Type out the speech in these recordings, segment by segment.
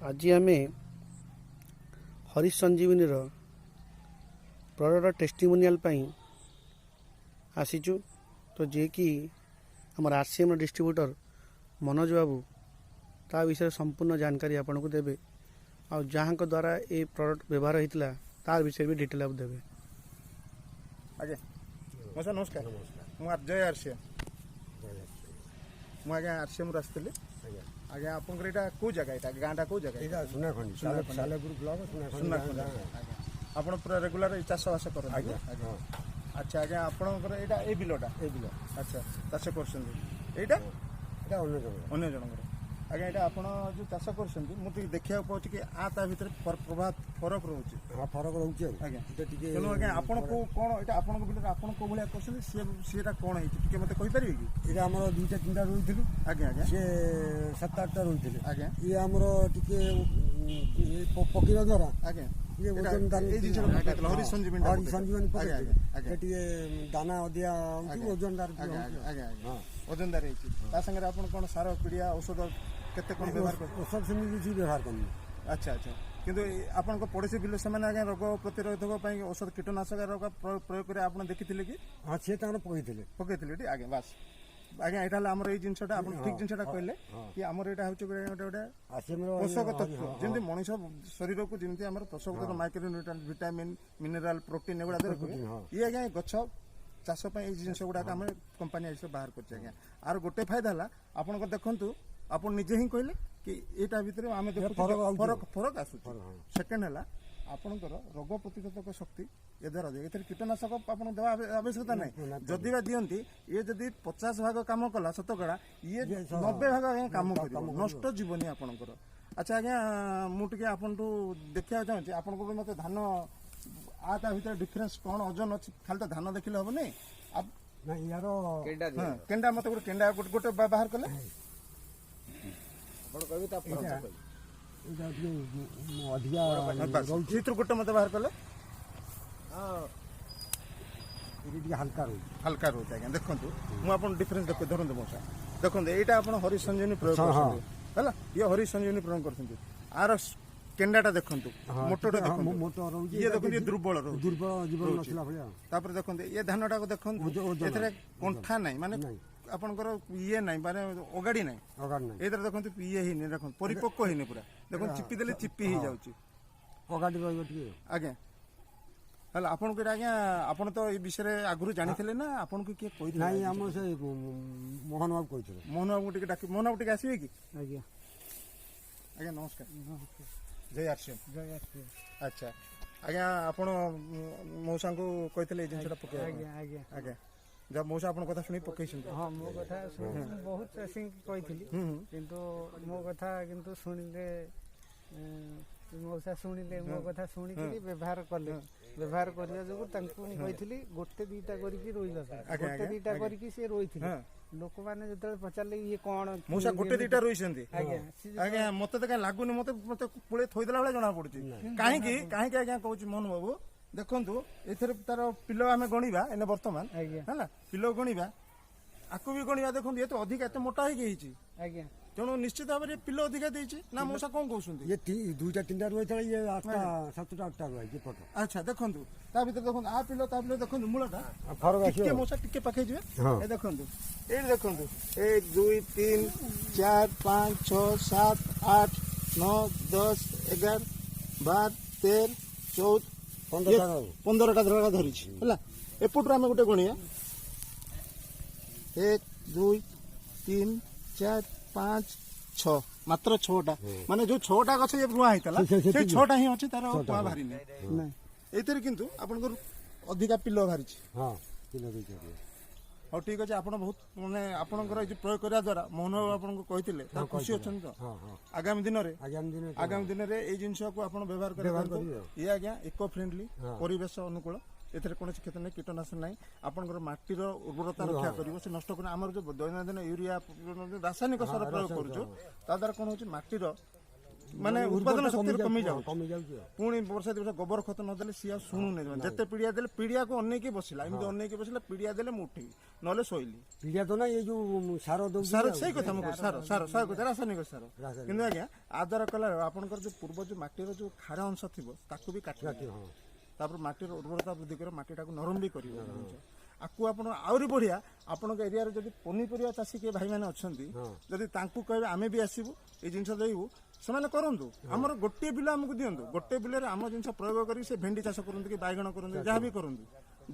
आज आम हरीश संजीवनी product testimonial आसीचु। तो जे कि आम आरसीएम डिस्ट्रीब्यूटर मनोज बाबू ता विषय संपूर्ण जानकारी आपन को देबे आ जहाँ को द्वारा ये प्रोडक्ट व्यवहार होता तार विषय भी डिटेल आप देबे। आगे मौसा नमस्कार। मुझे जय आरसीएम मुझे आरसीएम आसती आगे आपंकर यहाँ कौ जगह यहाँ गाँटा कौ जगह सालेपुर ब्लॉक सुनाखंड आप पूरा रेगुलर चाषबास कर। अच्छा आज्ञा आपंकर यहाँ ये बिलटा अच्छा चाष कर अन्य जनकर आज्ञा यहाँ आप जो चाष कर देखा पाऊँ कि ता भर प्रभाव फरक रोचे फरक रोचे आज्ञा तेणु आज्ञा आपन को कौन यहाँ आप बिल आप कौ भाया कर सीटा कौन है मत कहीपर कि ये आम दुईटा तीन रही आज्ञा आज्ञा सी 7-8टा रही आज्ञा ये आमर टे पकड़ा द्वारा आज्ञा ये वजनदार हरीश संजीवनी टे दाना दिया वजनदार वजनदार सागर आप कौन सार पीड़िया औषध केते कौन व्यवहार कर औषध सेमती किसी व्यवहार करनी। अच्छा अच्छा किंतु आपन को पड़ोसी बिल से आज्ञा रोग प्रतिरोधक औषध कीटनाशक रोग प्रयोग कर आप देखी कि हाँ सी पकई आगे बास आज्ञा यहाँ आम ये जिनसा ठीक जिनसा कहले कि आमर यहाँ हूँ गोटे पोषक तत्व जमी मनीष शरीर को जमी आम पोषक तत्व माइक्रो न्यूट्रिएंट विटामिन मिनराल प्रोटीन एगुड़ा ये आज्ञा गछ चाष जिनस गुड़ाक आम कंपानी बाहर कर आर गोटे फायदा है आपन देखु आप निजे ही कहले कि यहाँ भितर आम फरक आस सेकेंड है आपणकर रोग प्रतिरोधक शक्ति ए द्वारा ये कीटनाशक आप देवा आवश्यकता ना जदि बा दियंती ये जदि 50 भाग काम कला शतकड़ा ये 90 भाग काम कर नष्ट जीवनी आपणकर। अच्छा आज्ञा मुझे आपन देखा चाहूँगी आपन को मत धान ता भर डिफरेन्स कौन ओजन अच्छी खाली तो धान देखिले हम नहीं यार केंडा मत गोटे केंडा गोटे बाहर कले गोटे मत बाहर कले हल्का रोचे आज्ञा देखो मुझे डिफरेन्स देख धरते मौसा देखो यहाँ आप हरीश संजीवनी प्रयोग कर ये हरीश संजीवनी प्रयोग कर आर केंडाटा देखो मोटोटा देखो ये देखो ये दुर्बल देखो ये धानटा को देखो कंठा ना माने आपनकर ये ना माने अगाड़ी ना एथर देखो ये ही नहीं देखो परिपक्व ही नहीं पूरा देखो चिपी देले चिपी ही जाउची अगाड़ी रहिबो टिके आज्ञा हला आपन को आज्ञा आपन तो ए विषय आगुरु जानिथिले ना आपन को के कोइ नाही हम से मोहन बाबू कहिथिले मोहन बाबू टिके डाकी मोहन बाबू टिके आसीबे कि आज्ञा आज्ञा नमस्कार जय आरसीएम अच्छा आज्ञा आपण मौसा को कहिथिले जिनसटा पके आज्ञा जब मौसा आपन कथा सुनी पकई सुन हां मो कथा सुनी बहुत चासी कहिथिली किंतु मो कथा किंतु सुनिले मौसा सुनिले मो कथा सुनिकरी व्यवहार करले व्यवहार करिया जो तांको कहिथिली गोटे दीटा करिकि रोइला गोटे दीटा करिकि से रोइथिले लोक माने जते पचारले ये कोन मौसा गोटे दीटा रोइसंती आज्ञा मते त का लागुनी मते पुळे थोइ देला बेला जणा पडुची काहे कि आज्ञा कहूची मोहन बाबू देखंतु एथरे तार पिलो आमे गणिबा एने वर्तमान हैला पिलो गणिबा आकु भी गणिबा देखंतु ये तो अधिक एते मोटा हे गेहिची आज्ञा तेणु निश्चित भाव में पिलो अधिका देइची ना मौसा कोन कहउसंती ये दुईटा तीनटा रही था ये 8टा 7टा 8टा रही फोटो। अच्छा देखंतु ता भीतर देखंतु आ पिलो ता पिलो देखंतु मूलटा फरक टिके मौसा टिके पाखे जिवे ए देखंतु ए देखंतु 1 2 3 4 5 6 7 8 9 10 11 12 13 14 15टा धरा धरिछि हला एपुट आमे गोटे गणिया 1 2 3 4 5 6 मात्र 6टा माने जो 6टा गछ जे रुआ हैतला से 6टा ही अछि तार पा भारी नै एतरे किंतु आपनकर अधिका पिल्लो भारिछि हां पिल्लो देछि हो ठीक अछि आपण बहुत माने आपनकर जे प्रयोग करिया द्वारा मोहन आपन को कहितिले त खुशी अछन तो आगामी दिन रे ए जिंस को आपण व्यवहार कर ये आज्ञा इको फ्रेंडली परिवेश अनुकूल एथरे कोनोसी क्षेत्र नै कीटनाशक नै आपनकर माटीर उर्वरता रक्षा करिवो से नष्ट कर हमर जो दैनंदिन यूरिया रासायनिक सार प्रयोग करजो ता द्वारा कोन होची माटीर ମାନେ ଉତ୍ପାଦନ ଶକ୍ତି କମି ଯାଉଛି କମି ଯାଉଛି ଆଉ। ପୁଣି ବର୍ଷା ଦିବସ ଗୋବର ଖତ ନଦେଲେ ସିଏ ଆଉ ଶୁଣୁନି ଯେତେ ପିଡ଼ିଆ ଦେଲେ ପିଡ଼ିଆକୁ ଅନେଇକି ବସିଲା ଏମିତି ଅନେଇକି ବସିଲା ପିଡ଼ିଆ ଦେଲେ ମୁଁ ଉଠିବି ନହେଲେ ଶୋଇଲି ପିଡ଼ିଆ ତ ନା ଏଇ ଯୋଉ ସାର ଦଉଛି ସାର ସେଇ କଥା ମୁଁ କହୁଛି ସାର କଥା ରାସାୟନିକ ସାର କିନ୍ତୁ ଆଜ୍ଞା ଆ ଦ୍ୱାରା କଲା ଆପଣଙ୍କର ଯୋଉ ପୂର୍ବ ଯୋଉ ମାଟିର ଯୋଉ ଖାର ଅଂଶ ଥିବ ତାକୁ ବି କାଟି ତାପରେ ମାଟିର ଉର୍ବରତା ବୃଦ୍ଧି କରି ମାଟିଟାକୁ ନରମ ବି କରିବ ଆକୁ ଆପଣ ଆହୁରି ବଢିଆ ଆପଣଙ୍କ ଏରିଆରେ ଯଦି ପନିପରିବା ଚାଷୀ କିଏ ଭାଇମାନେ ଅଛନ୍ତି ଯଦି ତାଙ୍କୁ କହିବେ ଆମେ ବି ଆସିବୁ ଏଇ ଜିନିଷ ଦେବୁ ସେମାନେ କରନ୍ତୁ ଆମର ଗୋଟିଏ ବିଲ ଆମକୁ ଦିଅନ୍ତୁ ଗୋଟେ ବିଲରେ ଆମ ଜିନିଷ ପ୍ରୟୋଗ କରି ସେ ଭେଣ୍ଡି ଚାଷ କରନ୍ତୁ କି ବାଇଗଣ କରନ୍ତୁ ଯାହା ବି କରନ୍ତୁ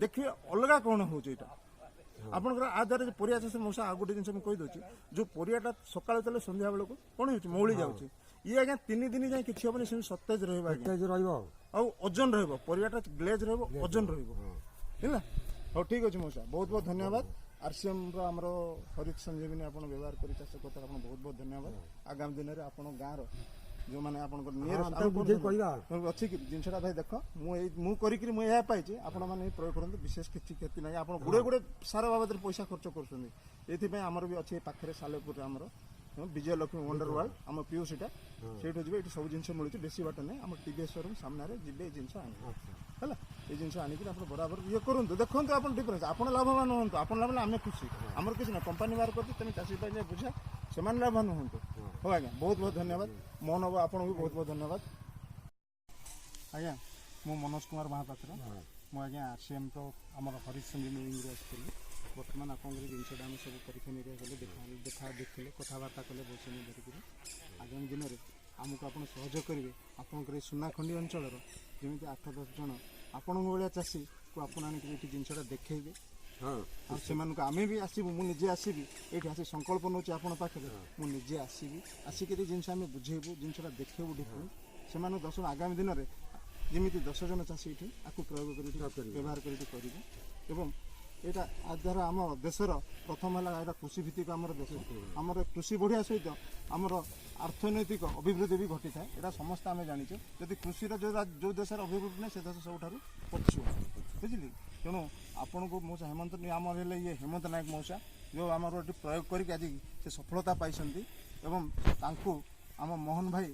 ଦେଖିବେ ଅଲଗା କଣ ହଉଛି ଏଇଟା ଆପଣଙ୍କର ଆ ଦ୍ୱାରା ଯୋଉ ପରିବା ଚାଷ ମଉସା ଆଉ ଗୋଟେ ଜିନିଷ ମୁଁ କହିଦେଉଛି ଯୋଉ ପରିବାଟା ସକାଳୁ ଦେଲେ ସନ୍ଧ୍ୟା ବେଳକୁ କଣ ହେଉଛି ମଉଳି ଯାଉଛି ଇଏ ଆଜ୍ଞା 3 ଦିନ ଯାଏ କିଛି ହବନି ସେମିତି ସତେଜ ରହିବ ଆଜ୍ଞା ରହିବ ଆଉ ଓଜନ ରହିବ ପରିବାଟା ଗ୍ଲେଜ ରହିବ ଓଜନ ରହିବ ହେଲା ହଉ ଠିକ ଅଛି ମଉସା ବହୁତ ବହୁତ ଧନ୍ୟବାଦ ଆରସିଏମ ର ଆମର ହରିତ ସଞ୍ଜୀବନୀ ଆପଣ ବ୍ୟବହାର କରି ଚାଷ କରୁଥିଲେ ଆପଣ ବହୁତ ବହୁତ ଧନ୍ୟବାଦ ଆଗାମୀ ଦିନରେ ଆପଣ ଗାଁର ଯୋଉମାନେ ଆପଣଙ୍କର ଅଛି କି ଜିନିଷଟା ଭାଇ ଦେଖ ମୁଁ କରିକିରି ମୁଁ ଏହା ପାଇଛି ଆପଣମାନେ ପ୍ରୟୋଗ କରନ୍ତୁ ବିଶେଷ କିଛି କ୍ଷତି ନାହିଁ ଆପଣ ଗୁଡ଼େ ସାର ବାବଦରେ ପଇସା ଖର୍ଚ୍ଚ କରୁଛନ୍ତି ଏଥିପାଇଁ ଆମର ବି ଅଛି ପାଖରେ ସାଲେପୁରରେ ଆମର ବିଜୟଲକ୍ଷ୍ମୀ ୱଣ୍ଡର ୱାର୍ଲ୍ଡ ଆମ ପିୟୁସିଟା ସେଇଠୁ ଯିବେ ଏଠି ସବୁ ଜିନିଷ ମିଳୁଛି ବେଶୀ ବାଟ ନାହିଁ ଆମ ଟିଭିଏସ୍ ଶୋରୁମ୍ ସାମ୍ନାରେ ଯିବେ ଏଇ ଜିନିଷ ଆଣିବେ ହେଲା ଏଇ ଜିନିଷ ଆଣିକି ଆପଣ ବରାବର ଇଏ କରନ୍ତୁ ଦେଖନ୍ତୁ ଆପଣ ଡିଫରେନ୍ସ ଆପଣ ଲାଭବାନ ହୁଅନ୍ତୁ ଆପଣ ଲାଭ ହେଲେ ଆମେ ଖୁସି ଆମର କିଛି ନାହିଁ କମ୍ପାନୀ ବାହାର କରୁଛି ତେଣୁ ଚାଷୀ ପାଇଁ ଯାଇ ବୁଝା ସେମାନେ ଲାଭବାନ ହୁଅନ୍ତୁ ହଉ ଆଜ୍ଞା ବହୁତ ବହୁତ ଧନ୍ୟବାଦ ମୋହନ ବାବୁ ଆପଣଙ୍କୁ ବହୁତ ବହୁତ ଧନ୍ୟବାଦ ଆଜ୍ଞା ମୁଁ ମନୋଜ କୁମାର ମହାପାତ୍ର ମୁଁ ଆଜ୍ଞା ଆରସିଏମ୍ର ଆମର ହରିତ ସଞ୍ଜୀବନୀ ୱିଙ୍ଗରେ ଆସିଥିଲି ବର୍ତ୍ତମାନ ଆପଣଙ୍କର ଜିନିଷଟା ଆମେ ସବୁ ପରୀକ୍ଷା ନିରୀକ୍ଷା କଲେ ଦେଖିଲେ କଥାବାର୍ତ୍ତା କଲେ ବହୁତ ସମୟ ଧରିକିରି ଆଗାମୀ ଦିନରେ ଆମକୁ ଆପଣ ସହଯୋଗ କରିବେ ଆପଣଙ୍କର এই ସୁନାଖଣ୍ଡି ଅଞ୍ଚଳର ଯେମିତି 8-10 ଜଣ ଆପଣଙ୍କ ଭଳିଆ ଚାଷୀକୁ ଆପଣ ଆଣିକି ଏଠି ଜିନିଷଟା ଦେଖେଇବେ ଆଉ ସେମାନଙ୍କୁ ଆମେ ବି ଆସିବୁ ମୁଁ ନିଜେ ଆସିବି ଏଇଠି ଆସି ସଂକଳ୍ପ ନେଉଛି ଆପଣ ପାଖରେ ମୁଁ ନିଜେ ଆସିବି ଆସିକିରି ଜିନିଷ ଆମେ ବୁଝେଇବୁ ଜିନିଷଟା ଦେଖେଇବୁ ଡିଫରେନ୍ସ ସେମାନଙ୍କୁ ଆଗାମୀ ଦିନରେ ଯେମିତି 10 ଜଣ ଚାଷୀ ଏଠି ଆକୁ ପ୍ରୟୋଗ କରି ବ୍ୟବହାର କରି କରିବେ ଏବଂ এটা দ্বারা ଆମ ଦେଶର ପ୍ରଥମ ହେଲା ଏଇଟା କୃଷି ଭିତ୍ତିକ ଆମର ଦେଶ ଆମର କୃଷି ବଢ଼ିଆ ସହିତ ଆମର ଅର୍ଥନୈତିକ ଅଭିବୃଦ୍ଧି ବି ଘଟିଥାଏ ଏଇଟା ସମସ୍ତେ ଆମେ ଜାଣିଛୁ ଯଦି କୃଷିର ଯେଉଁ ଦେଶର ଅଭିବୃଦ୍ଧି ନାହିଁ ସେ ଦେଶ ସବୁଠାରୁ ପଛୁଆ ବୁଝିଲି ତେଣୁ ଆପଣଙ୍କୁ ମଉସା ହେମନ୍ତ ଆମର ହେଲେ ଇଏ ହେମନ୍ତ ନାୟକ ମଉସା ଯେଉଁ ଆମର ଏଠି ପ୍ରୟୋଗ କରିକି ଆଜି ସେ ସଫଳତା ପାଇଛନ୍ତି ଏବଂ ତାଙ୍କୁ ଆମ ମୋହନ ଭାଇ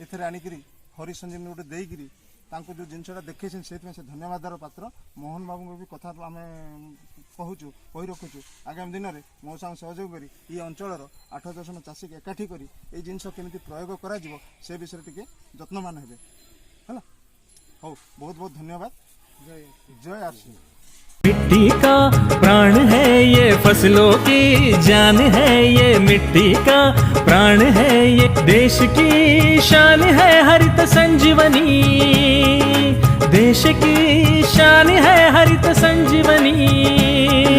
ଏଥିରେ ଆଣିକିରି ହରି ସଞ୍ଜୀବନୀ ଗୋଟେ ଦେଇକିରି ତାଙ୍କୁ ଯେଉଁ ଜିନିଷଟା ଦେଖେଇଛନ୍ତି ସେଇଥିପାଇଁ ସେ ଧନ୍ୟବାଦର ପାତ୍ର ମୋହନ ବାବୁଙ୍କୁ ବି କଥା ଆମେ କହି ରଖୁଛୁ ଆଗାମୀ ଦିନରେ ମୋ ସାଙ୍ଗେ ସହଯୋଗ କରି ଏ ଅଞ୍ଚଳର 8-10 ଜଣ ଚାଷୀକୁ ଏକାଠି କରି ଏଇ ଜିନିଷ କେମିତି ପ୍ରୟୋଗ କରାଯିବ ସେ ବିଷୟରେ ଟିକେ ଯତ୍ନବାନ ହେବେ ହେଲା ହଉ ବହୁତ ବହୁତ ଧନ୍ୟବାଦ ଜୟ ଆରସି मिट्टी का प्राण है ये फसलों की जान है ये मिट्टी का प्राण है ये देश की शान है हरित संजीवनी देश की शान है हरित संजीवनी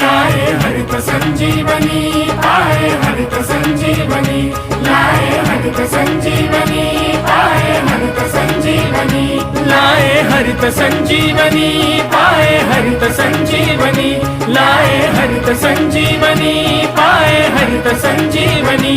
लाए हरित संजीवनी पाए हरित संजीवनी लाए हरित संजीवनी पाए हरित संजीवनी लाए हरित संजीवनी पाए हरित संजीवनी लाए हरित संजीवनी पाए हरित संजीवनी